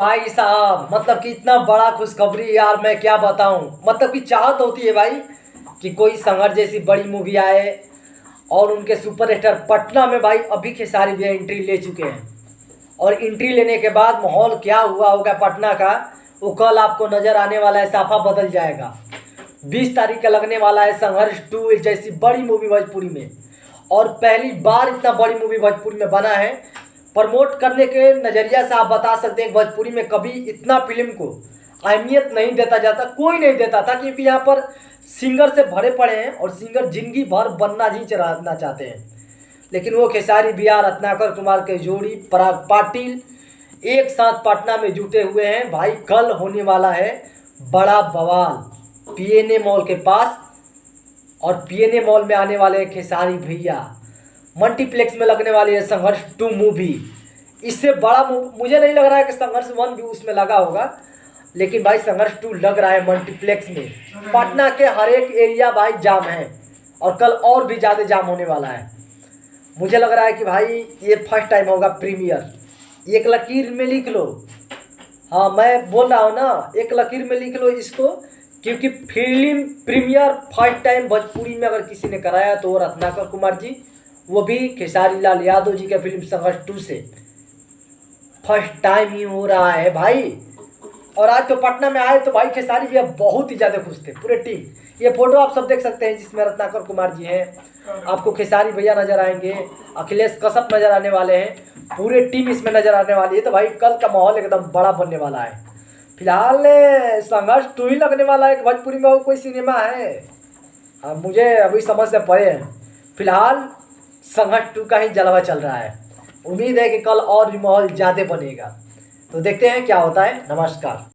भाई साहब मतलब कि इतना बड़ा खुशखबरी यार, मैं क्या बताऊं। मतलब कि चाहत होती है भाई कि कोई संघर्ष जैसी बड़ी मूवी आए और उनके सुपरस्टार पटना में भाई अभी खेसारी भी एंट्री ले चुके हैं। और एंट्री लेने के बाद माहौल क्या हुआ होगा पटना का, वो कल आपको नजर आने वाला है, साफा बदल जाएगा। 20 तारीख का लगने वाला है संघर्ष 2 जैसी बड़ी मूवी भोजपुरी में। और पहली बार इतना बड़ी मूवी भोजपुरी में बना है। प्रमोट करने के नज़रिया से आप बता सकते हैं भोजपुरी में कभी इतना फिल्म को अहमियत नहीं देता जाता, कोई नहीं देता था, क्योंकि यहाँ पर सिंगर से भरे पड़े हैं और सिंगर जिंदगी भर बनना ही चलाना चाहते हैं। लेकिन वो खेसारी बिहार रत्नाकर कुमार के जोड़ी पराग पाटिल एक साथ पटना में जुटे हुए हैं। भाई कल होने वाला है बड़ा बवाल पीएनए मॉल के पास। और पीएनए मॉल में आने वाले हैं खेसारी भैया। मल्टीप्लेक्स में लगने वाली है संघर्ष 2 मूवी। इससे बड़ा मुझे नहीं लग रहा है कि संघर्ष 1 भी उसमें लगा होगा, लेकिन भाई संघर्ष 2 लग रहा है मल्टीप्लेक्स में। पटना के हर एक एरिया भाई जाम है और कल और भी ज़्यादा जाम होने वाला है। मुझे लग रहा है कि भाई ये फर्स्ट टाइम होगा प्रीमियर। एक लकीर में लिख लो, हाँ मैं बोल रहा हूँ ना, एक लकीर में लिख लो इसको, क्योंकि film premiere first time Bhojpuri में अगर किसी ने कराया तो वो रत्नाकर कुमार जी, वो भी खेसारी लाल यादव जी के फिल्म संघर्ष 2 से फर्स्ट टाइम ही हो रहा है भाई। और आज तो पटना में आए तो भाई खेसारी भैया बहुत ही ज़्यादा खुश थे, पूरे टीम। ये फोटो आप सब देख सकते हैं जिसमें रत्नाकर कुमार जी हैं, आपको खेसारी भैया नजर आएंगे, अखिलेश कश्यप नजर आने वाले हैं, पूरे टीम इसमें नजर आने वाली है। तो भाई कल का माहौल एकदम बड़ा बनने वाला है। फिलहाल संघर्ष 2 ही लगने वाला है कि भोजपुरी में और कोई सिनेमा है, अब मुझे अभी समझ से परे है। फिलहाल संघर्ष 2 का ही जलवा चल रहा है। उम्मीद है कि कल और भी माहौल ज़्यादा बनेगा, तो देखते हैं क्या होता है। नमस्कार।